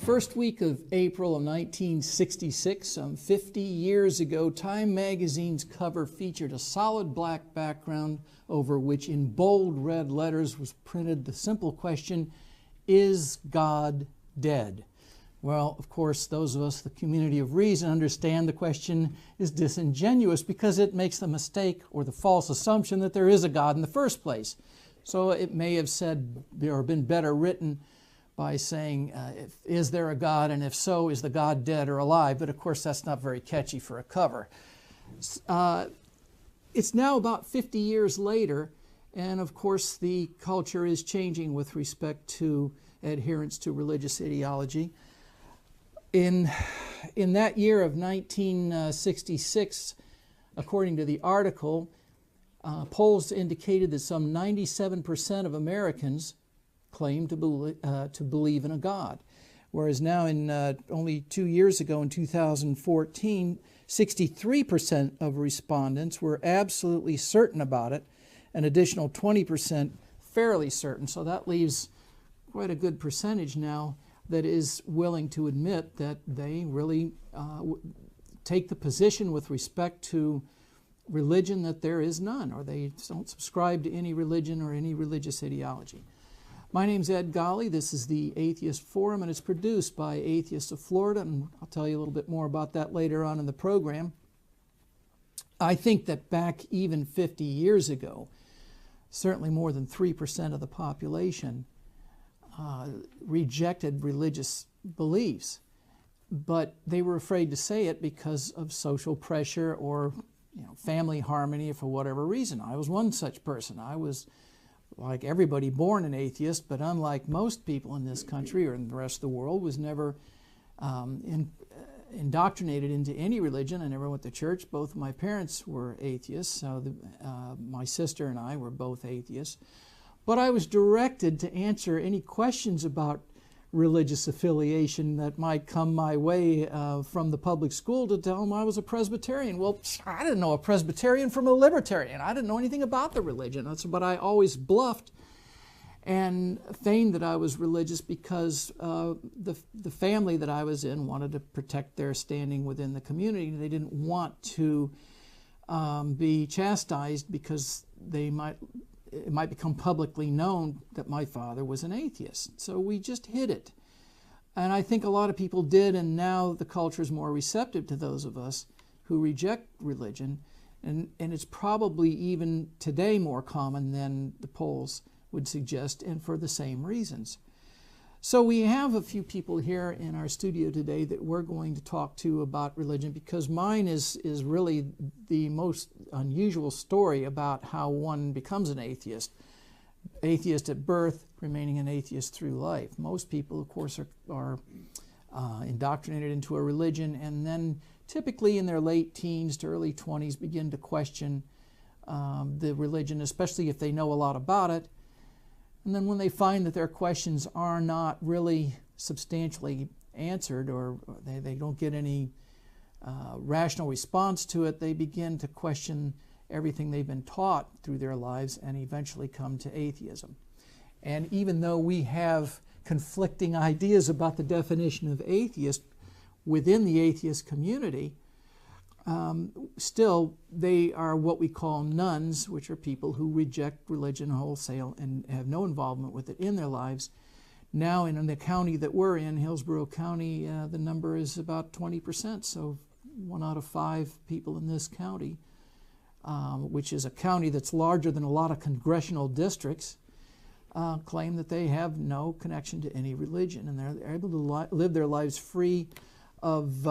first week of April of 1966, some 50 years ago, Time magazine's cover featured a solid black background over which in bold red letters was printed the simple question, "Is God dead?" Well, of course, those of us, the community of reason, understand the question is disingenuous because it makes the mistake or the false assumption that there is a God in the first place. So it may have said or been better written by saying, is there a God, and if so, is the God dead or alive? But of course, that's not very catchy for a cover. It's now about 50 years later, and of course, the culture is changing with respect to adherence to religious ideology. In that year of 1966, according to the article, polls indicated that some 97% of Americans claim to believe in a God, whereas now in only 2 years ago in 2014, 63% of respondents were absolutely certain about it, an additional 20% fairly certain. So that leaves quite a good percentage now that is willing to admit that they really take the position with respect to religion that there is none, or they don't subscribe to any religion or any religious ideology. My name's Ed Golly. This is the Atheist Forum, and it's produced by Atheists of Florida, and I'll tell you a little bit more about that later on in the program. I think that back even 50 years ago, certainly more than 3% of the population rejected religious beliefs, but they were afraid to say it because of social pressure or family harmony, or for whatever reason. I was one such person. I was, like everybody, born an atheist, but unlike most people in this country or in the rest of the world, was never indoctrinated into any religion. I never went to church. Both of my parents were atheists, so my sister and I were both atheists. But I was directed to answer any questions about religious affiliation that might come my way from the public school to tell them I was a Presbyterian. Well, I didn't know a Presbyterian from a Libertarian. I didn't know anything about the religion. But I always bluffed and feigned that I was religious because the family that I was in wanted to protect their standing within the community. They didn't want to be chastised because it might become publicly known that my father was an atheist. So we just hid it. And I think a lot of people did, and now the culture is more receptive to those of us who reject religion. And it's probably even today more common than the polls would suggest, and for the same reasons. So we have a few people here in our studio today that we're going to talk to about religion, because mine is really the most unusual story about how one becomes an atheist. Atheist at birth, remaining an atheist through life. Most people, of course, are indoctrinated into a religion, and then typically in their late teens to early 20s begin to question the religion, especially if they know a lot about it. And then when they find that their questions are not really substantially answered, or they don't get any rational response to it, they begin to question everything they've been taught through their lives and eventually come to atheism. And even though we have conflicting ideas about the definition of atheist within the atheist community, still, they are what we call nuns, which are people who reject religion wholesale and have no involvement with it in their lives. Now, in the county that we're in, Hillsborough County, the number is about 20%, so 1 out of 5 people in this county, which is a county that's larger than a lot of congressional districts, claim that they have no connection to any religion, and they're able to live their lives free of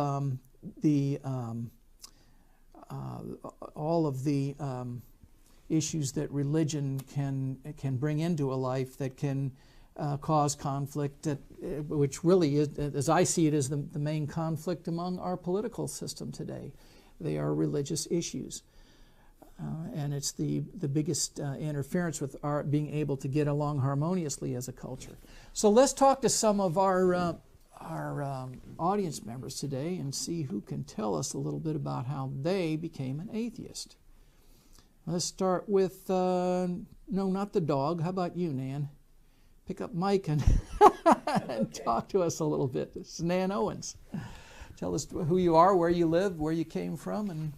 all of the issues that religion can bring into a life that can cause conflict, which really is, as I see it, is the main conflict among our political system today. They are religious issues. And it's the biggest interference with our being able to get along harmoniously as a culture. So let's talk to some of our audience members today and see who can tell us a little bit about how they became an atheist. Let's start with, no, not the dog. How about you, Nan? pick up Mike and, and talk to us a little bit. This is Nan Owens. Tell us who you are, where you live, where you came from, and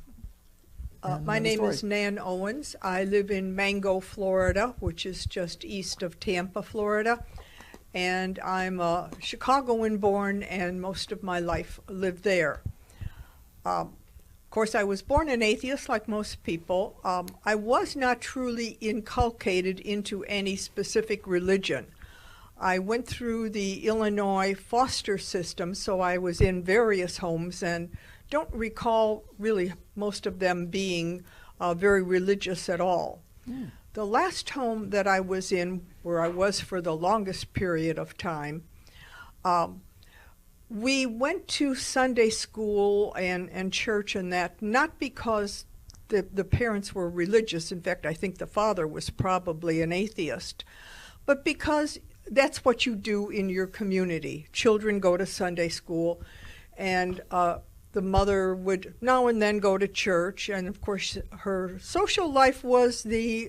my name is Nan Owens. I live in Mango, Florida, which is just east of Tampa, Florida. And I'm a Chicagoan born, and most of my life lived there. Of course, I was born an atheist like most people. I was not truly inculcated into any specific religion. I went through the Illinois foster system, so I was in various homes and don't recall really most of them being very religious at all. Mm. The last home that I was in, where I was for the longest period of time, we went to Sunday school and church and that, not because the parents were religious. In fact, I think the father was probably an atheist, but because that's what you do in your community. Children go to Sunday school, and the mother would now and then go to church, and of course her social life was the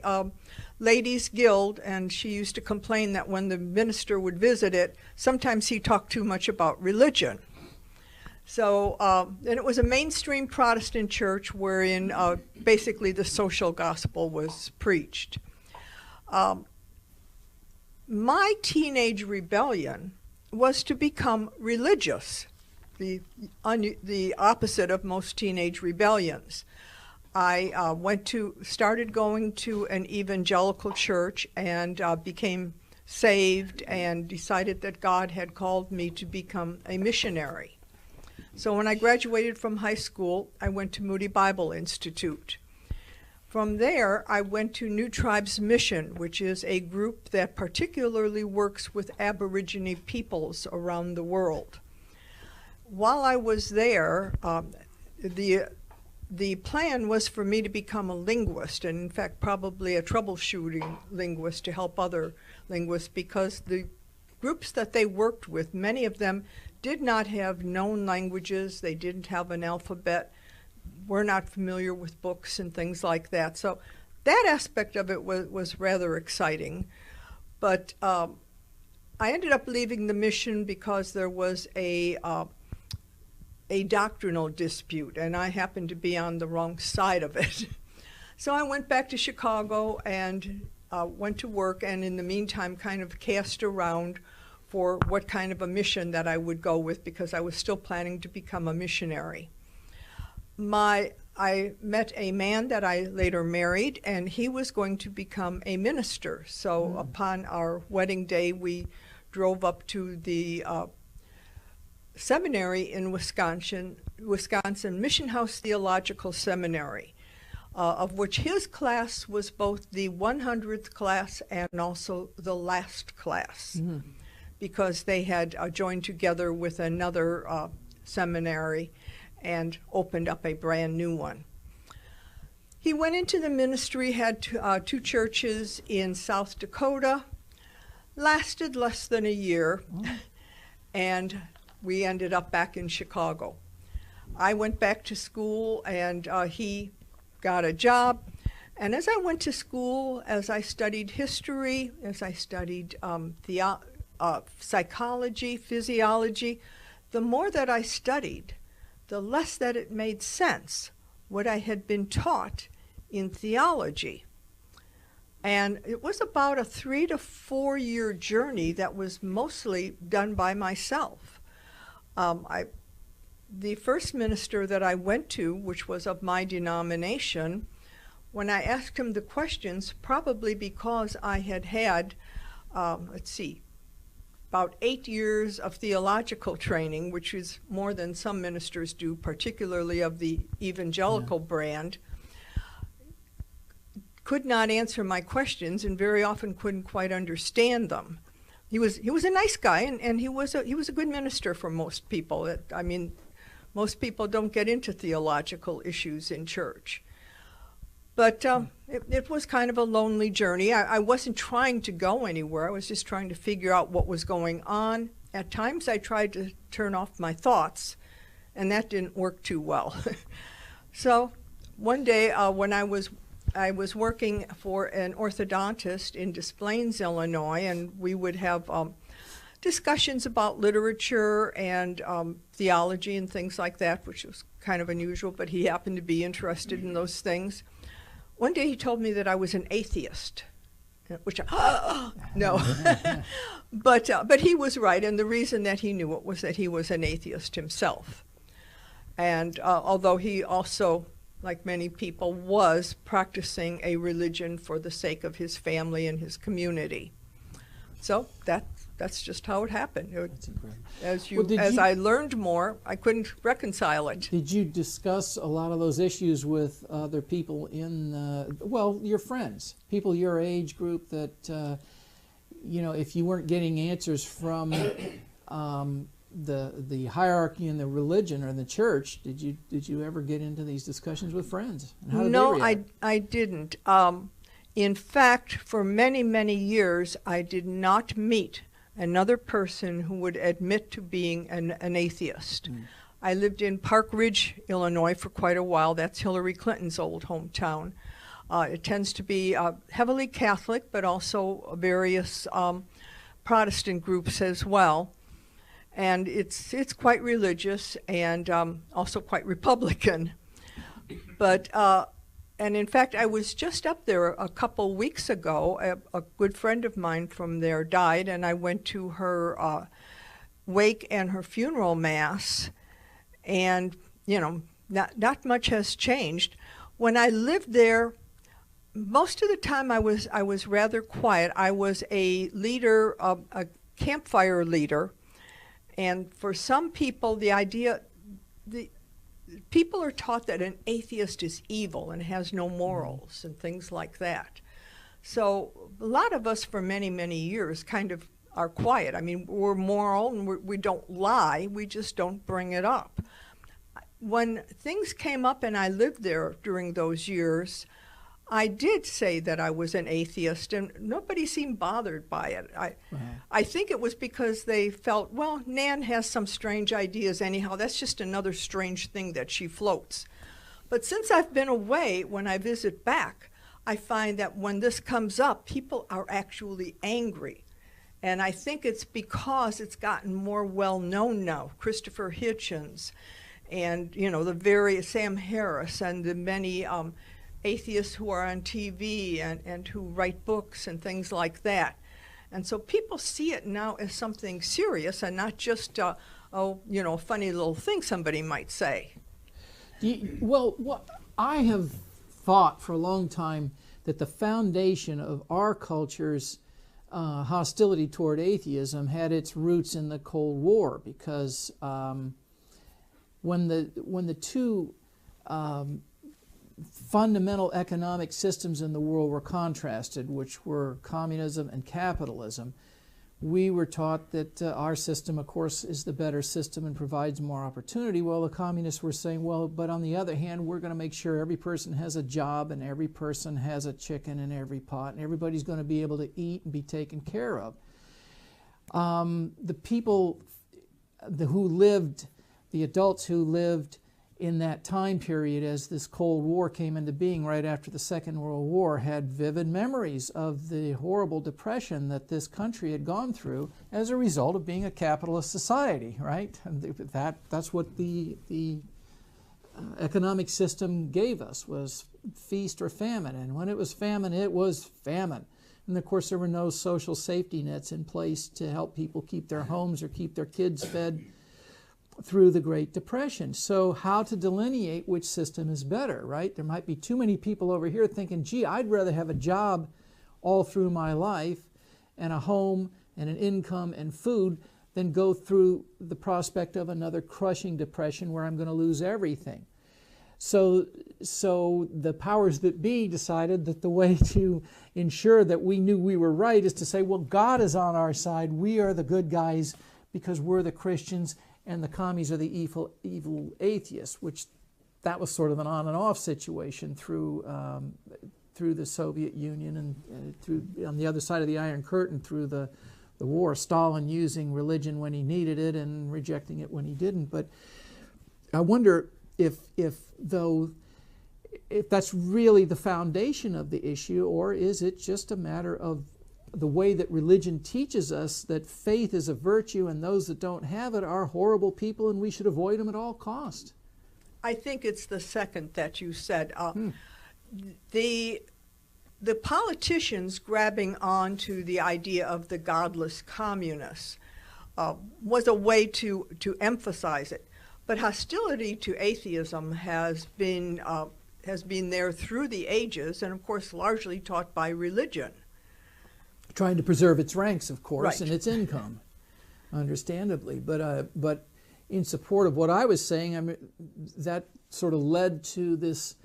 ladies' guild, and she used to complain that when the minister would visit it, sometimes he talked too much about religion. So, and it was a mainstream Protestant church wherein basically the social gospel was preached. My teenage rebellion was to become religious, the opposite of most teenage rebellions. I started going to an evangelical church and became saved and decided that God had called me to become a missionary. So when I graduated from high school, I went to Moody Bible Institute. From there, I went to New Tribes Mission, which is a group that particularly works with Aborigine peoples around the world. While I was there, the plan was for me to become a linguist, and in fact probably a troubleshooting linguist to help other linguists, because the groups that they worked with, many of them did not have known languages, they didn't have an alphabet, were not familiar with books and things like that. So that aspect of it was rather exciting. But I ended up leaving the mission because there was a doctrinal dispute, and I happened to be on the wrong side of it. So I went back to Chicago and went to work, and in the meantime kind of cast around for what kind of a mission that I would go with, because I was still planning to become a missionary. I met a man that I later married, and he was going to become a minister. So upon our wedding day, we drove up to the seminary in Wisconsin, Mission House Theological Seminary, of which his class was both the 100th class and also the last class, because they had joined together with another seminary and opened up a brand new one. He went into the ministry, had two churches in South Dakota, lasted less than a year, and we ended up back in Chicago. I went back to school, and he got a job. And as I went to school, as I studied history, as I studied psychology, physiology, the more that I studied, the less that it made sense what I had been taught in theology. And it was about a 3 to 4 year journey that was mostly done by myself. The first minister that I went to, which was of my denomination, when I asked him the questions, probably because I had had, about 8 years of theological training, which is more than some ministers do, particularly of the evangelical brand, could not answer my questions and very often couldn't quite understand them. He was a nice guy, and he was a good minister for most people. Most people don't get into theological issues in church. But it was kind of a lonely journey. I wasn't trying to go anywhere. I was just trying to figure out what was going on. At times I tried to turn off my thoughts, and that didn't work too well. So one day when I was I was working for an orthodontist in Des Plaines, Illinois, and we would have discussions about literature and theology and things like that, which was kind of unusual, but he happened to be interested in those things. One day he told me that I was an atheist, which no. But he was right, and the reason that he knew it was that he was an atheist himself. And although he also, like many people, was practicing a religion for the sake of his family and his community. So that's just how it happened. That's incredible. As I learned more, I couldn't reconcile it. Did you discuss a lot of those issues with other people in, well, your friends, people your age group that, you know, if you weren't getting answers from the hierarchy in the religion or in the church, did you ever get into these discussions with friends? And how did they react? I didn't. In fact, for many, many years, I did not meet another person who would admit to being an atheist. I lived in Park Ridge, Illinois for quite a while. That's Hillary Clinton's old hometown. It tends to be heavily Catholic, but also various Protestant groups as well. And it's quite religious and also quite Republican. But and in fact, I was just up there a couple weeks ago. A good friend of mine from there died, and I went to her wake and her funeral mass. And you know, not much has changed. When I lived there, most of the time I was rather quiet. I was a leader, a campfire leader, and for some people, people are taught that an atheist is evil and has no morals and things like that. So a lot of us for many, many years kind of are quiet. I mean, we're moral and we don't lie, we just don't bring it up. When things came up and I lived there during those years, I did say that I was an atheist, and nobody seemed bothered by it. I think it was because they felt, well, Nan has some strange ideas anyhow. That's just another strange thing that she floats. But since I've been away, when I visit back, I find that when this comes up, people are actually angry. And I think it's because it's gotten more well-known now. Christopher Hitchens and, you know, the various Sam Harris and the many atheists who are on TV and who write books and things like that. And so people see it now as something serious and not just, a funny little thing somebody might say. Well, I have thought for a long time that the foundation of our culture's hostility toward atheism had its roots in the Cold War, because when the two fundamental economic systems in the world were contrasted, which were communism and capitalism, we were taught that our system, of course, is the better system and provides more opportunity. Well, the communists were saying, well, but on the other hand, we're going to make sure every person has a job and every person has a chicken in every pot and everybody's going to be able to eat and be taken care of. The people the adults who lived in that time period as this Cold War came into being right after the Second World War had vivid memories of the horrible depression that this country had gone through as a result of being a capitalist society, right? And that's what the economic system gave us, was feast or famine. And when it was famine, it was famine. And of course there were no social safety nets in place to help people keep their homes or keep their kids fed through the Great Depression. So how to delineate which system is better, right? There might be too many people over here thinking, gee, I'd rather have a job all through my life and a home and an income and food than go through the prospect of another crushing depression where I'm going to lose everything. So the powers that be decided that the way to ensure that we knew we were right is to say, well, God is on our side. We are the good guys because we're the Christians, and the commies are the evil atheists, which that was sort of an on and off situation through the Soviet Union and through on the other side of the Iron Curtain through the war. Stalin using religion when he needed it and rejecting it when he didn't. But I wonder if though if that's really the foundation of the issue, or is it just a matter of the way that religion teaches us that faith is a virtue and those that don't have it are horrible people and we should avoid them at all cost? I think it's the second that you said. The politicians grabbing onto the idea of the godless communists was a way to emphasize it. But hostility to atheism has been there through the ages, and of course largely taught by religion. Trying to preserve its ranks, of course, Right. and its income, understandably. But in support of what I was saying, I mean, that sort of led to this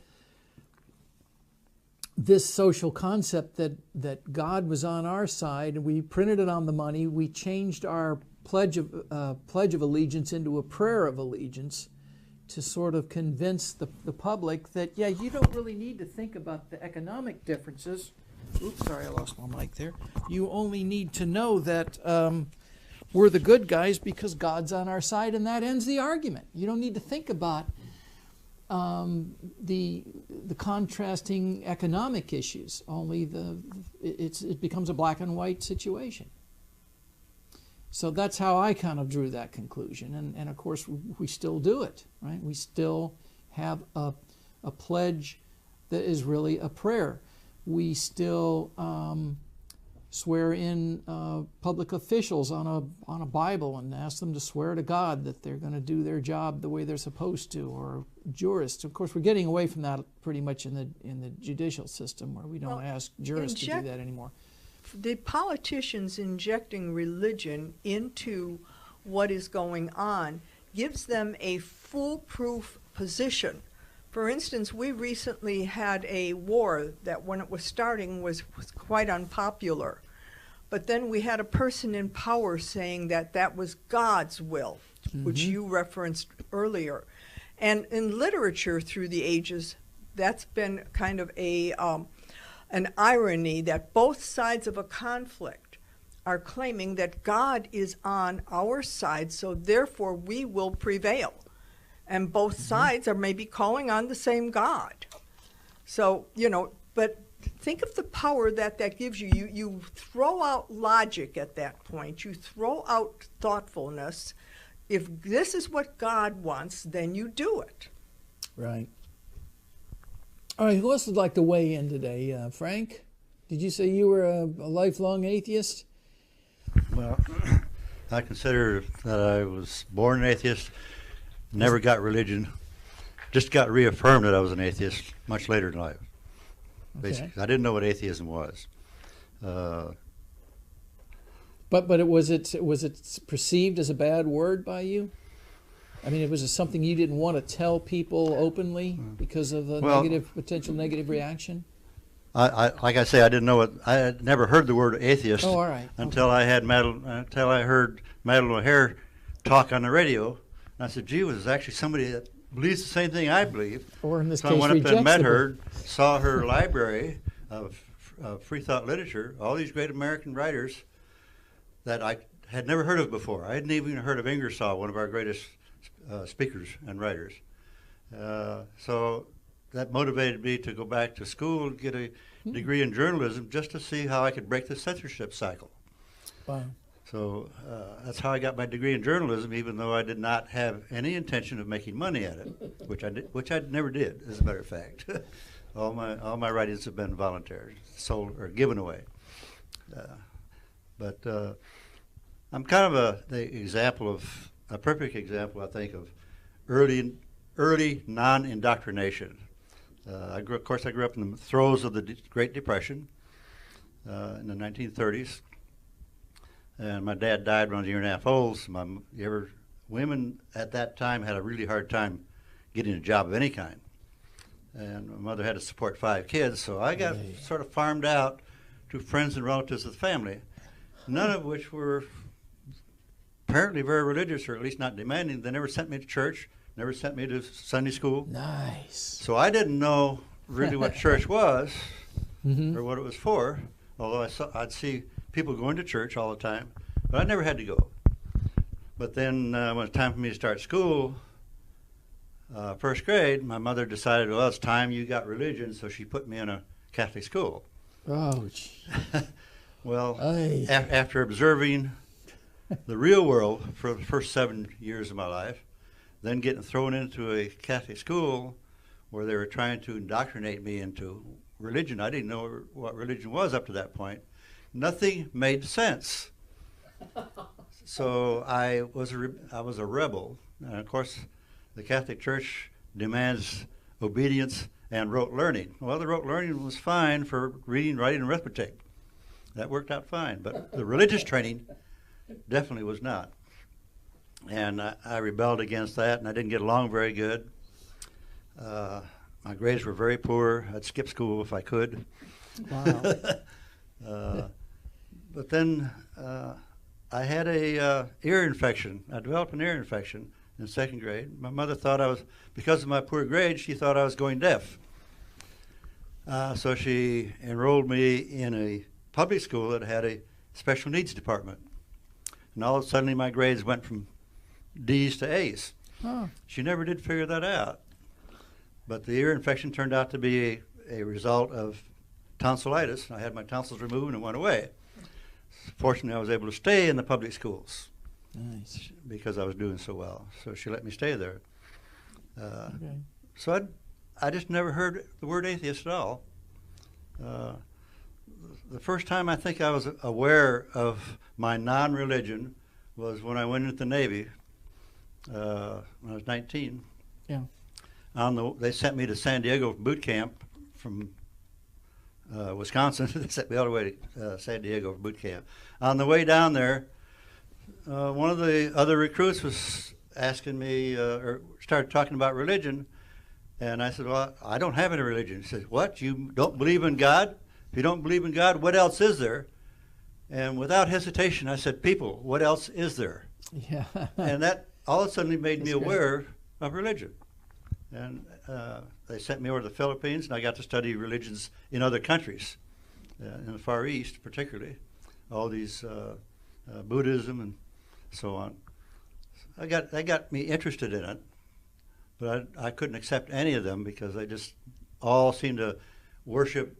social concept that God was on our side. We printed it on the money. We changed our pledge of allegiance into a prayer of allegiance to sort of convince the public that, yeah, you don't really need to think about the economic differences. Oops, sorry, I lost my mic there. You only need to know that we're the good guys because God's on our side, and that ends the argument. You don't need to think about the contrasting economic issues. Only it becomes a black and white situation. So that's how I kind of drew that conclusion, and of course we still do it, right? We still have a pledge that is really a prayer. We still swear in public officials on a Bible and ask them to swear to God that they're going to do their job the way they're supposed to, or jurists. Of course, we're getting away from that pretty much in the judicial system, where we don't ask jurists to do that anymore. The politicians injecting religion into what is going on gives them a foolproof position. For instance, we recently had a war that when it was starting was quite unpopular. But then we had a person in power saying that that was God's will, which you referenced earlier. And in literature through the ages, that's been kind of an irony that both sides of a conflict are claiming that God is on our side, so therefore we will prevail. And both sides are maybe calling on the same God. So, but think of the power that gives you. You throw out logic at that point. You throw out thoughtfulness. If this is what God wants, then you do it. Right. All right, who else would like to weigh in today? Frank, did you say you were a lifelong atheist? Well, I consider that I was born an atheist, never got religion, just got reaffirmed that I was an atheist much later in life. Basically, Okay. I didn't know what atheism was. But was it perceived as a bad word by you? I mean, was it something you didn't want to tell people openly because of the potential negative reaction? Like I say, I didn't know what. I had never heard the word atheist Oh, all right. until I heard Madeline O'Hare talk on the radio. And I said, "Gee, was actually somebody that believes the same thing I believe." Or in this So case, I went up rejects and met the her, saw her library of free thought literature, all these great American writers that I had never heard of before. I hadn't even heard of Ingersoll, one of our greatest speakers and writers. So that motivated me to go back to school and get a degree in journalism just to see how I could break the censorship cycle. Wow. So that's how I got my degree in journalism, even though I did not have any intention of making money at it, which I never did, as a matter of fact. all my writings have been voluntary, sold or given away. But I'm kind of a perfect example, I think, of early non-indoctrination. I grew up in the throes of the Great Depression in the 1930s. And my dad died when I was a year and a half old. So women at that time had a really hard time getting a job of any kind. And my mother had to support 5 kids, so I got sort of farmed out to friends and relatives of the family, none of which were apparently very religious, or at least not demanding. They never sent me to church, never sent me to Sunday school. Nice. So I didn't know really what church was or what it was for, although I'd see people going to church all the time, but I never had to go. But then when it was time for me to start school, first grade, my mother decided, well, it's time you got religion, so she put me in a Catholic school. Oh, Well, after observing the real world for the first 7 years of my life, then getting thrown into a Catholic school where they were trying to indoctrinate me into religion. I didn't know what religion was up to that point. Nothing made sense. So I was a rebel. And of course, the Catholic Church demands obedience and rote learning. Well, the rote learning was fine for reading, writing, and arithmetic. That worked out fine. But the religious training definitely was not. And I rebelled against that, and I didn't get along very good. My grades were very poor. I'd skip school if I could. wow. But then I had a ear infection. I developed an ear infection in second grade. My mother thought I was, because of my poor grades, she thought I was going deaf. So she enrolled me in a public school that had a special needs department. And all of a sudden my grades went from D's to A's. Oh. She never did figure that out. But the ear infection turned out to be a result of tonsillitis. I had my tonsils removed and it went away. Fortunately, I was able to stay in the public schools. Nice. Because I was doing so well. So she let me stay there. Okay. So I just never heard the word atheist at all. The first time I think I was aware of my non-religion was when I went into the Navy when I was 19. Yeah. They sent me to San Diego boot camp from Wisconsin. They sent me all the way to San Diego for boot camp. On the way down there, one of the other recruits was asking me, or started talking about religion, and I said, well, I don't have any religion. He said, what, you don't believe in God? If you don't believe in God, what else is there? And without hesitation, I said, people, what else is there? Yeah. And that all of a sudden made me That's great. aware of religion. And they sent me over to the Philippines, and I got to study religions in other countries, in the Far East particularly, all these Buddhism and so on. That got me interested in it, but I couldn't accept any of them because they just all seemed to worship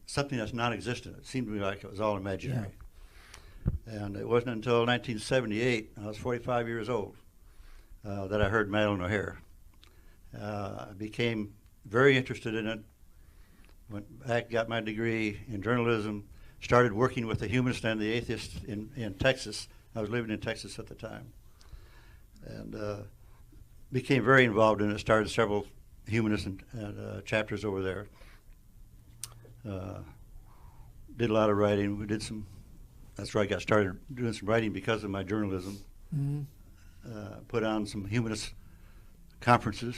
something that's non-existent. It seemed to me like it was all imaginary. Yeah. And it wasn't until 1978, I was 45 years old, that I heard Madeline O'Hare. I became very interested in it, went back, got my degree in journalism, started working with the humanists and the atheists in Texas. I was living in Texas at the time. And became very involved in it, started several humanist and chapters over there. Did a lot of writing. We did some, that's where I got started doing some writing because of my journalism. Mm-hmm. Put on some humanist conferences,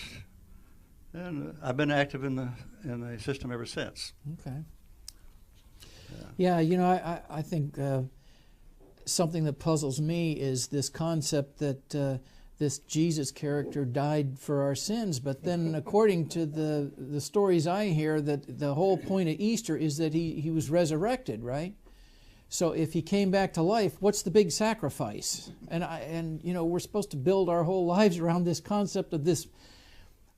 and I've been active in the system ever since. Okay. Yeah, you know, I think something that puzzles me is this concept that this Jesus character died for our sins, but then according to the stories I hear, that the whole point of Easter is that he was resurrected, right? So if he came back to life, what's the big sacrifice? And you know, we're supposed to build our whole lives around this concept of this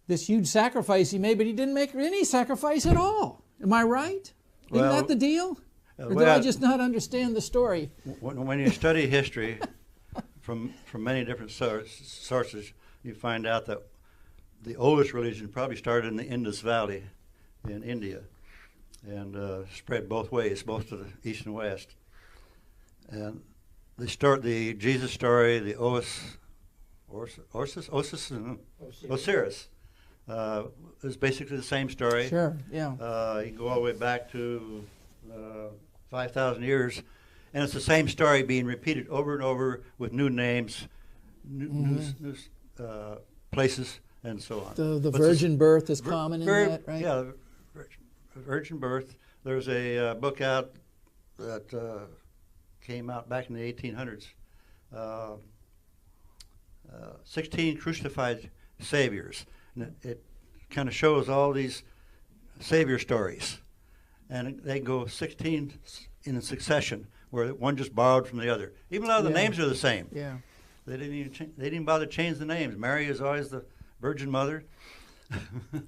huge sacrifice he made, but he didn't make any sacrifice at all. Am I right? Isn't that the deal? Or do I just not understand the story? When you study history from many different sources, you find out that the oldest religion probably started in the Indus Valley in India and spread both ways, both to the east and west. And the Jesus story, the Osiris, is basically the same story. Sure, yeah. You can go all the way back to 5,000 years, and it's the same story being repeated over and over with new names, new places, and so on. The virgin birth is common in that, right? Yeah, virgin birth. There's a book out that came out back in the 1800s, 16 Crucified Saviors. And it kind of shows all these Savior stories. And they go 16 in succession, where one just borrowed from the other. Even though the names are the same. Yeah. They didn't even bother to change the names. Mary is always the Virgin Mother, and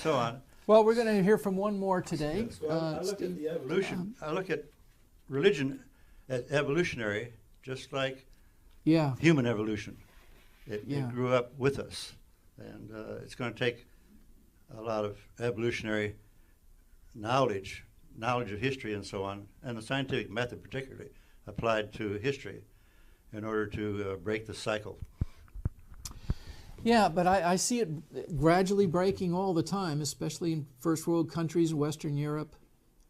so on. Well, we're going to hear from one more today. So I look at the evolution. I look at religion as evolutionary, just like human evolution. It grew up with us, and it's going to take a lot of evolutionary knowledge of history and so on, and the scientific method particularly applied to history in order to break the cycle. Yeah, but I see it gradually breaking all the time, especially in first world countries, Western Europe,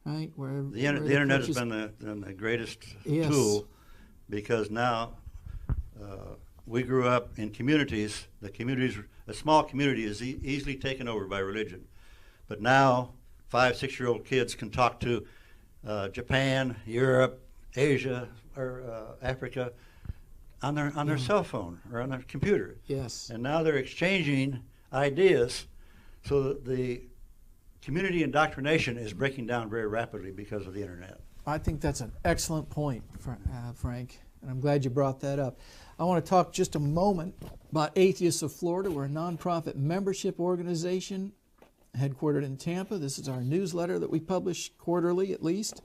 right? Where the internet has been the greatest tool, because now we grew up in communities. A small community is easily taken over by religion, but now 5-6-year-old kids can talk to Japan, Europe, Asia, or Africa on their cell phone or on their computer. Yes. And now they're exchanging ideas, so that the community indoctrination is breaking down very rapidly because of the internet. I think that's an excellent point, Frank, and I'm glad you brought that up. I want to talk just a moment about Atheists of Florida. We're a nonprofit membership organization headquartered in Tampa. This is our newsletter that we publish quarterly at least.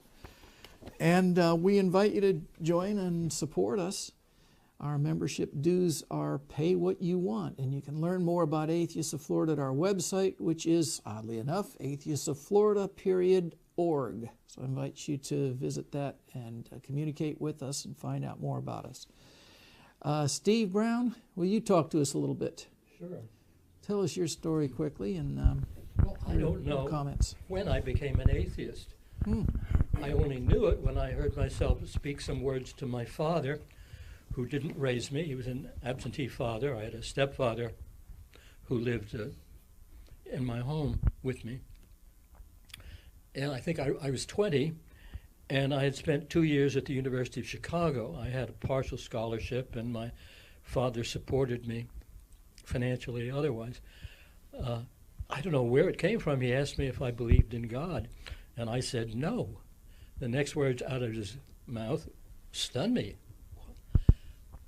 And we invite you to join and support us. Our membership dues are pay what you want, and you can learn more about Atheists of Florida at our website, which is, oddly enough, atheistofflorida.org. So I invite you to visit that and communicate with us and find out more about us. Steve Brown, will you talk to us a little bit? Sure. Tell us your story quickly and well, I don't know comments. when I became an atheist. I only knew it when I heard myself speak some words to my father, who didn't raise me. He was an absentee father. I had a stepfather who lived in my home with me. And I think I was 20, and I had spent 2 years at the University of Chicago. I had a partial scholarship, and my father supported me financially, otherwise. I don't know where it came from. He asked me if I believed in God, and I said no. The next words out of his mouth stunned me.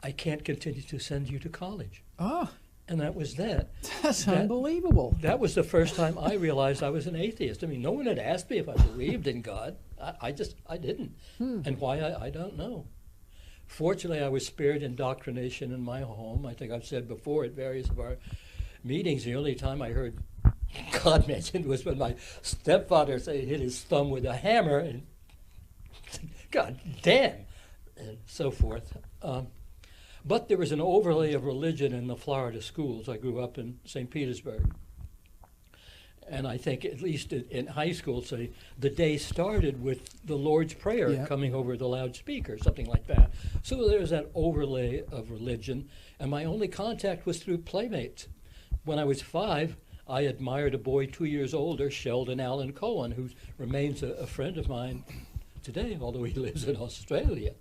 I can't continue to send you to college. Ah, and that was that. That's unbelievable. That was the first time I realized I was an atheist. I mean, no one had asked me if I believed in God. I didn't. And why, I don't know. Fortunately, I was spared indoctrination in my home. I think I've said before at various of our meetings, the only time I heard God mentioned was when my stepfather hit his thumb with a hammer, and God damn, and so forth. But there was an overlay of religion in the Florida schools. I grew up in St. Petersburg. And I think at least in high school, say, the day started with the Lord's Prayer coming over the loudspeaker, something like that. So there was that overlay of religion. And my only contact was through playmates. When I was 5, I admired a boy 2 years older, Sheldon Allen Cohen, who remains a friend of mine today, although he lives in Australia.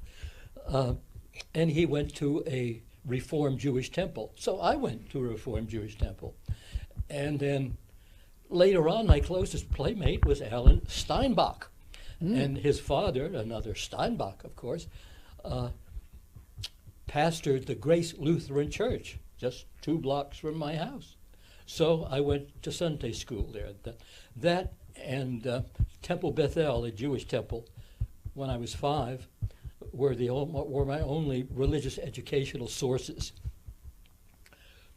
And he went to a Reformed Jewish temple. So I went to a Reformed Jewish temple. And then later on, my closest playmate was Alan Steinbach. And his father, another Steinbach, of course, pastored the Grace Lutheran Church, just 2 blocks from my house. So I went to Sunday school there. That and Temple Bethel, a Jewish temple, when I was 5, were my only religious educational sources.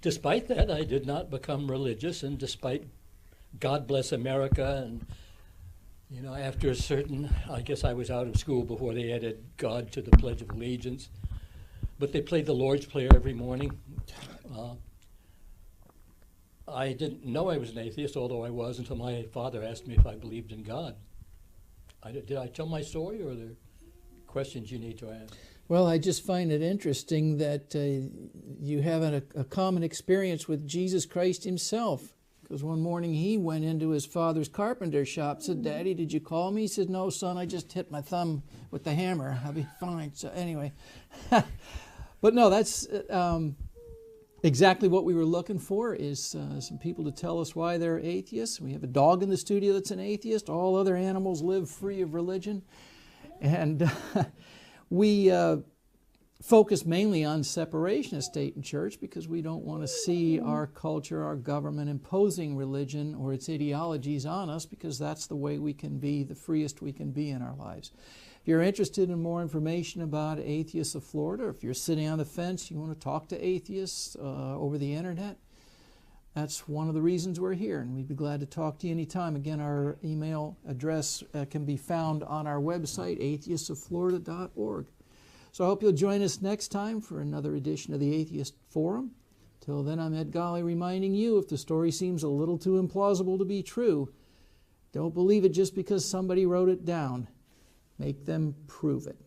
Despite that, I did not become religious, and despite God Bless America, and after a certain, I guess I was out of school before they added God to the Pledge of Allegiance, but they played the Lord's Prayer every morning. I didn't know I was an atheist, although I was, until my father asked me if I believed in God. Did I tell my story, or are there questions you need to ask? Well, I just find it interesting that you have a common experience with Jesus Christ himself. Because one morning he went into his father's carpenter shop, said, "Daddy, did you call me?" He said, "No, son, I just hit my thumb with the hammer. I'll be fine." So anyway, but no, that's exactly what we were looking for, is some people to tell us why they're atheists. We have a dog in the studio that's an atheist. All other animals live free of religion. And we focus mainly on separation of state and church because we don't want to see our culture, our government imposing religion or its ideologies on us, because that's the way we can be the freest we can be in our lives. If you're interested in more information about Atheists of Florida, or if you're sitting on the fence, you want to talk to atheists over the internet, that's one of the reasons we're here, and we'd be glad to talk to you anytime. Again, our email address can be found on our website, atheistofflorida.org. So I hope you'll join us next time for another edition of the Atheist Forum. Till then, I'm Ed Golly reminding you, if the story seems a little too implausible to be true, don't believe it just because somebody wrote it down. Make them prove it.